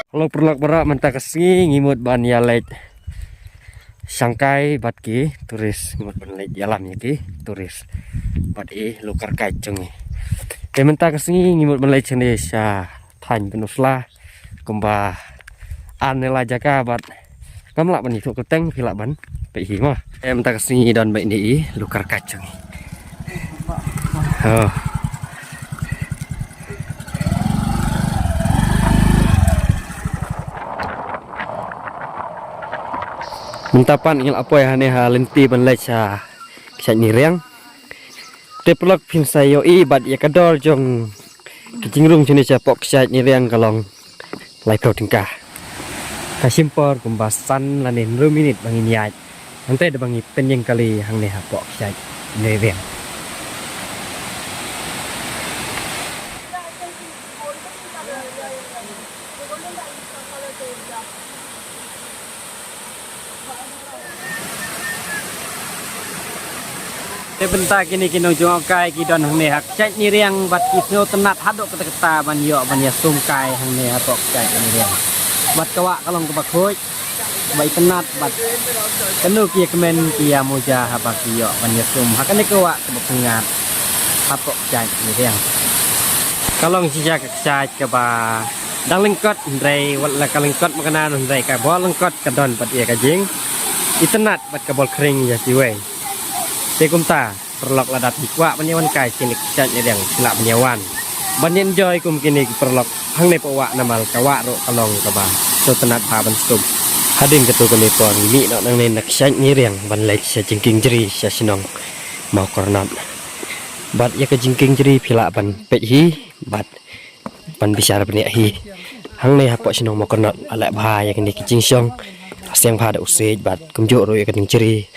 Kalau perlak berak mentah kesini ngimut ban ya lek sangkai bat ki turis ngimut ban lek jalan ya ki turis bat lukar kacung ni. Ke mentah kesini ngimut ban lek Indonesia thành penuslah kumba anela jaka bat kamlak ban itu keteng pilak ban pe mah. Mentah kesini dan baik ni lukar kacung. Oh. Mentapan ingin apa ya nih lenti benleca kisah nireng teplok pin sayo bat ya kador jong kijingrung jenis pok kisah nireng kalong lai kau tingkah kasimpor kumbasan lanin ruminit bangin yat nanti ada bangi penyeng kali hang nih pok kisah nireng. Bentar kini kinong jong kai kidon hang ne hak cai ni riang bat kisno tenat hadok keta ban yo ban ya sungkai hang ne hatok cai ni riang bat kawak kalong ke bakhoj bai tenat bat kenu kia kemen kia moja habak yo ban ya sum hakane kawak ke bakungat hatok cai ni riang kalong sija ke cai ke ba dang lengkot ndrei wala kalengkot makana ndrei ka bol lengkot kadon bat ia kajing itenat bat ka bol kering ya siwe Sekumta perlok ladat dikwa penyewan kai kini kicat yang silap penyewan banyak enjoy kum kini perlok hang ne pewak namal kawak ro kalong kaba so tenat pa ban stum hadin ketu kini pon mi nak nang ne nak kicat nyireng ban lek sa jingking jeri sa sinong mau kornat bat ya ke jingking jeri pila ban pehi bat ban bicara bani hi hang ne hapok sinong mau kornat alak bahaya kini kijing song siang pada usai bat kumjuk ro ya ke jeri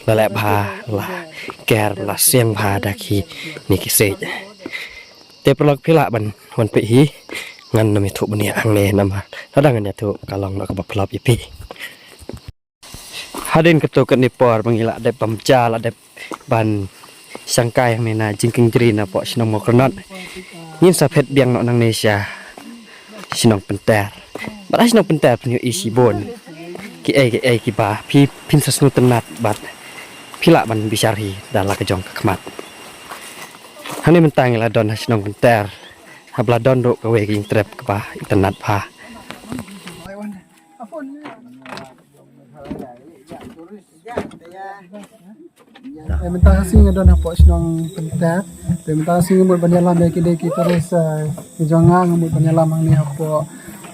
lalak bah lah ker lah siang pada ki niki sej te perlok pila ban wan pe hi ngan nami thu bani ang le nama radang nya thu kalong nak ba pelap ipi hadin ketu ke nipor bangila de pamca la de ban sangkai yang na jingking jeri na po sinong mokronot ngin sapet biang nok nang Indonesia sinong penter bat sinong penter penyu isi bon ki ki ba pi pin sasnu tenat bat pila ban bisari dala kejong kemat hani mentang la don hasinong penter habla don do kawe ging trep ke ba internet pa mentang asing don hapo sinong penter mentang asing ngumut banyalam ya kide kita res jonga ngumut banyalam ang ni hapo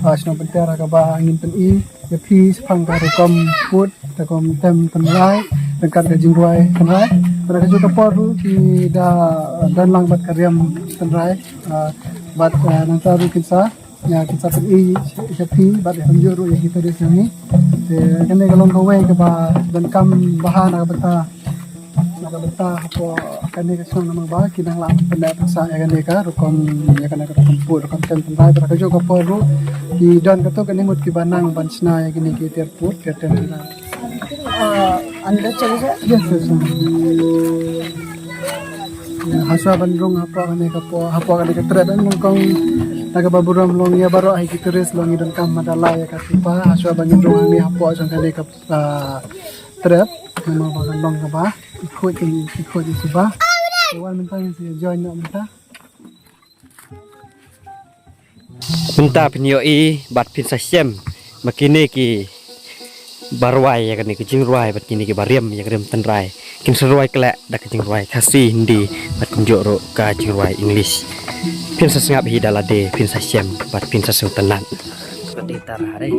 sinong penter ka ba angin pen ya pi sepang ka rekom put rekom tem penrai dekat ke jingruai penrai mereka juga poru di dan lang bat karyam penrai bat nanti ru kita ya kita pen pi bat hanjuru ya kita di sini kene kalong kawe ke ba dan kam bahan aga beta apa kene ke song nama ba kinang lang pendak sa ya kene ka rekom ya kene rekom put rekom tem penrai mereka juga poru di dan ketu kene mut ki banang bansna ya kene ki terput ke tem anda cari saya yes haswa bandung apa kane ke trade mungkong naga baburam long ya baro ai kituris long idon kam madala ya katipa haswa bandung ni apa sang kane ke trade nama bagan long ka ba ikut di suba wan mentang si join nak Minta penyoi bat pin sasem makini ki barwai ya kan ni kejing ruai bat kini ki bariam ya kan tenrai kin seruai kelak dak kejing ruai kasih hindi bat kunjuk ro ka kejing ruai English pin sasengap hi dalade pin sasem bat pin saseng tenan seperti tarare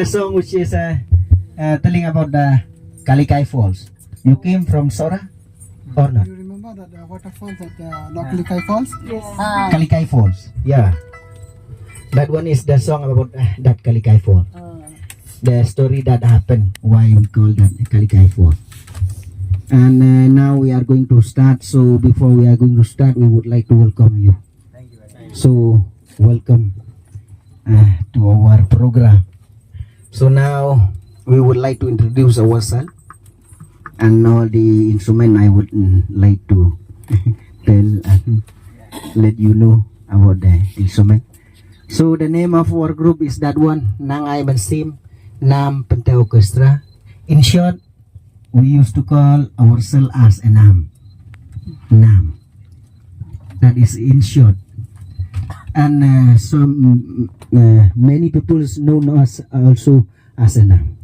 the song which is telling about the Kalikai Falls. You came from Sora or not? You remember that waterfalls at Noklikai Falls? Kalikai Falls. Yeah. That one is the song about that Kalikai Falls. The story that happened, why we call that Kalikai Falls. And now we are going to start. So before we are going to start, we would like to welcome you. Thank you very much. So welcome to our program. So now we would like to introduce ourselves and all the instrument I would like to tell and let you know about the instrument. So the name of our group is that one, Nangay Bansim Nam Pente Orchestra. In short, we used to call ourselves as a Nam. Nam. That is in short. And some many people know us also as a Nam.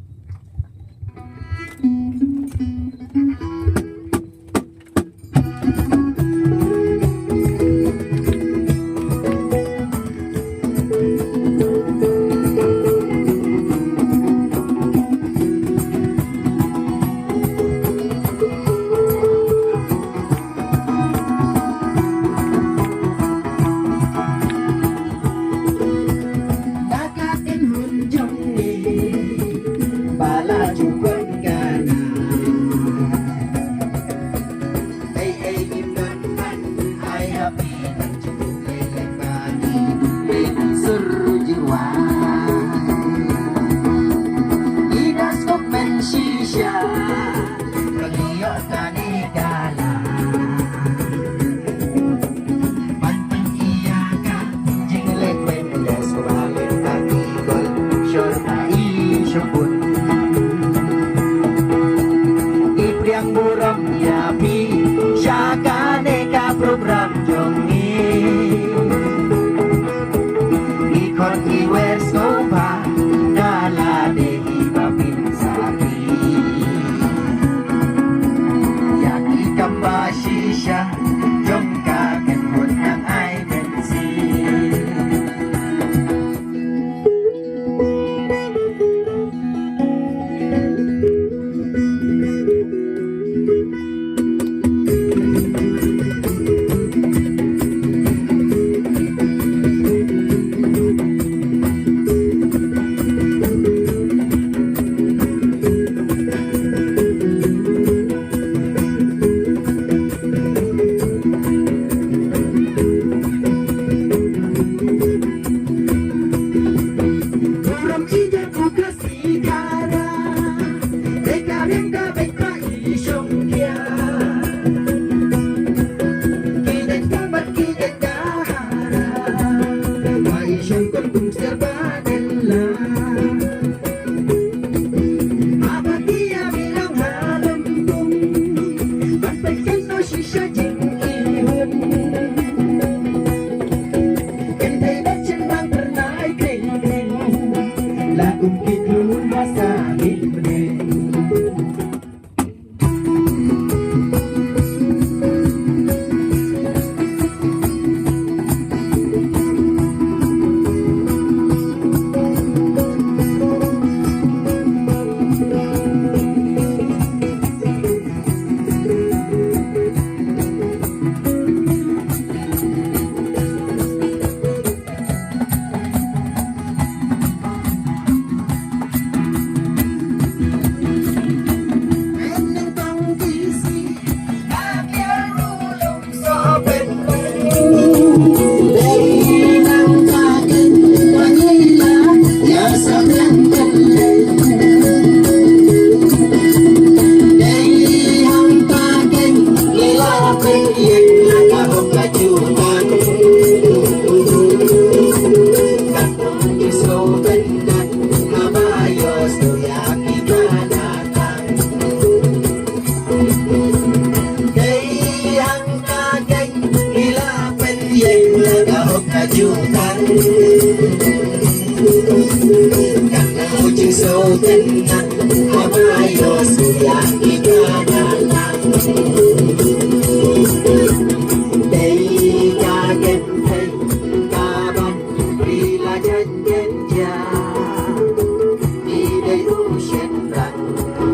ocean run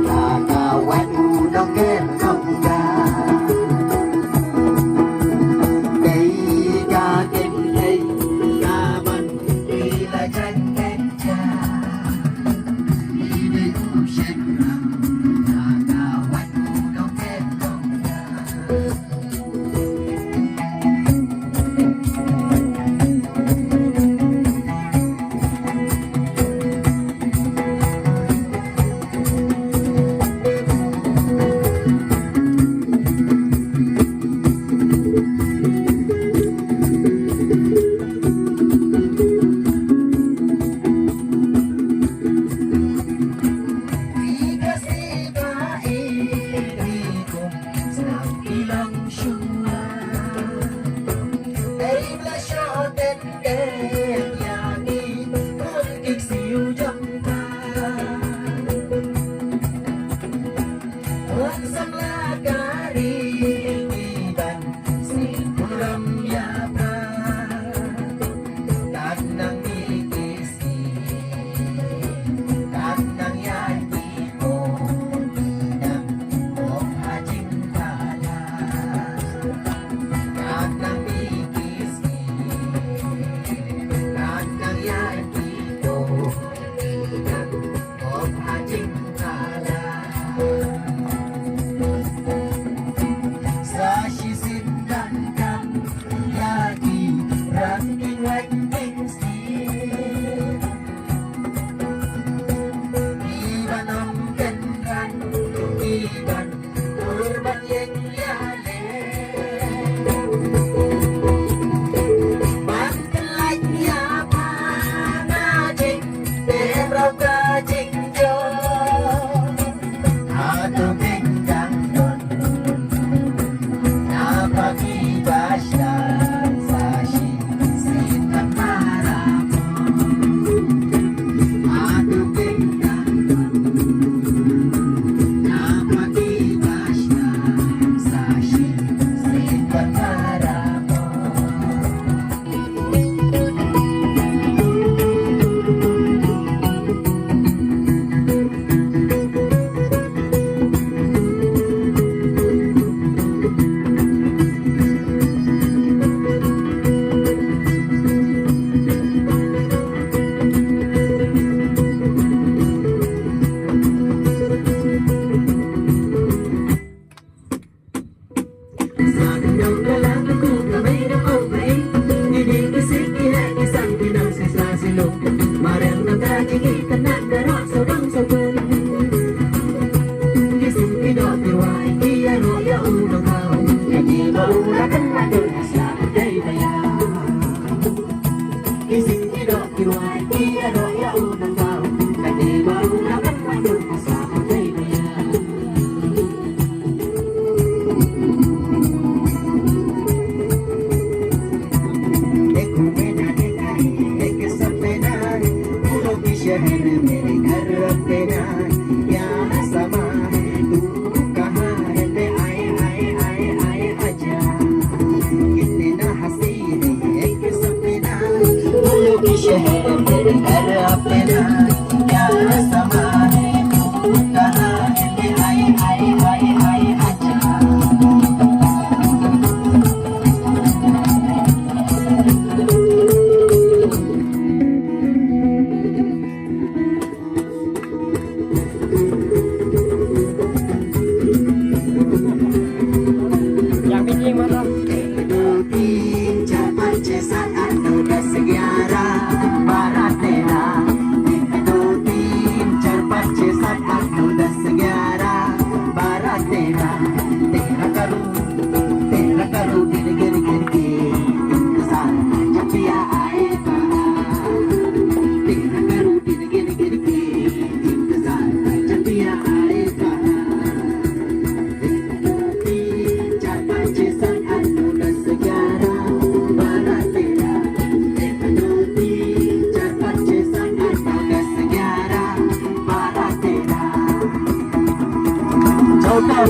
kakawan unogen nongga cây ca kinh cây ca bắn đi là tranh em cha đi đi ocean run kakawan unogen nongga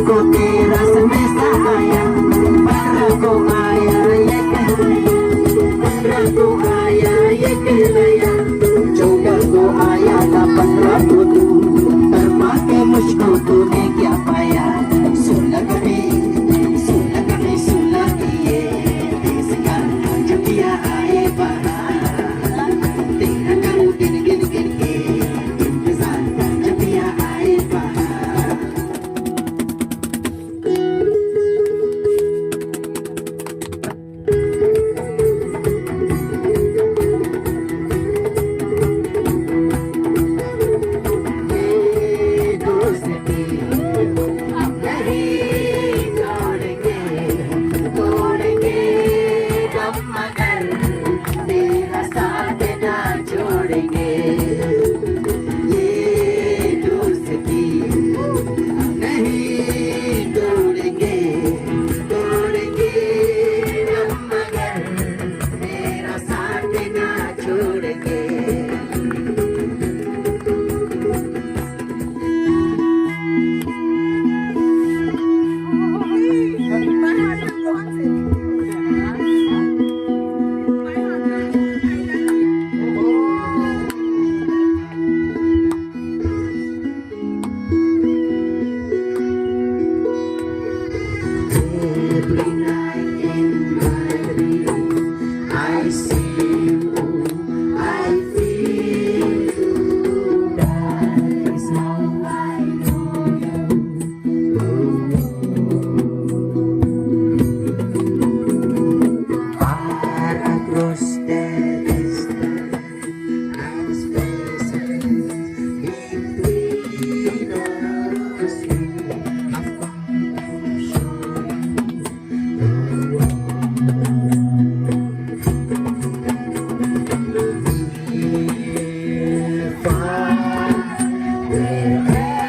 को तेरा संदेशा आया, बारह को आया ये कहलाया, 15 को आया ये कहलाया, 14 को आया था 15 को तू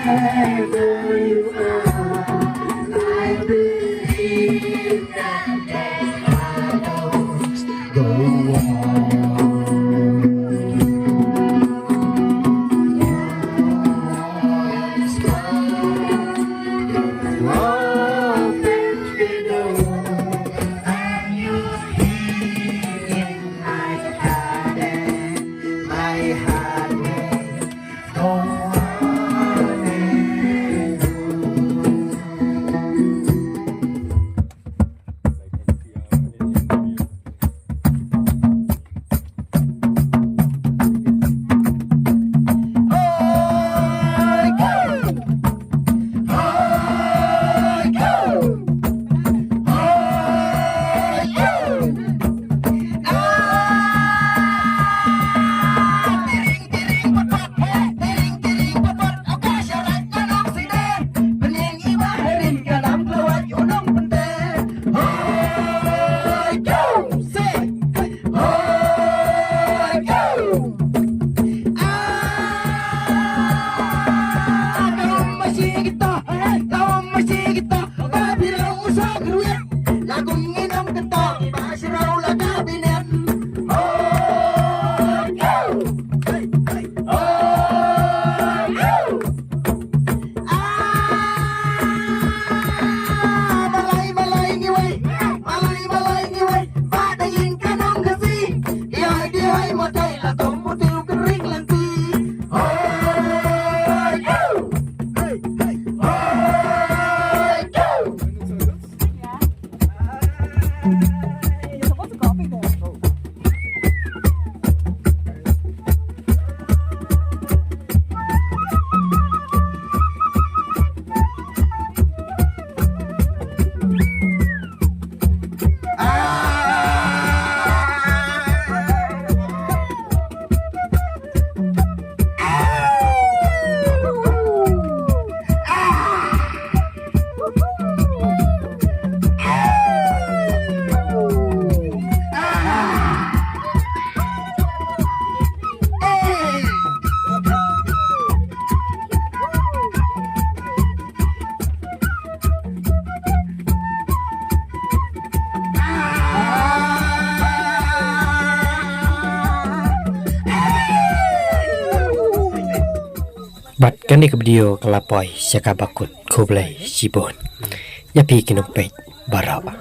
wherever you are, I believe that the shadows go on. Bat kani kebedio kelapoi syaka bakut kublai sibon. Yapi kinopet baraba.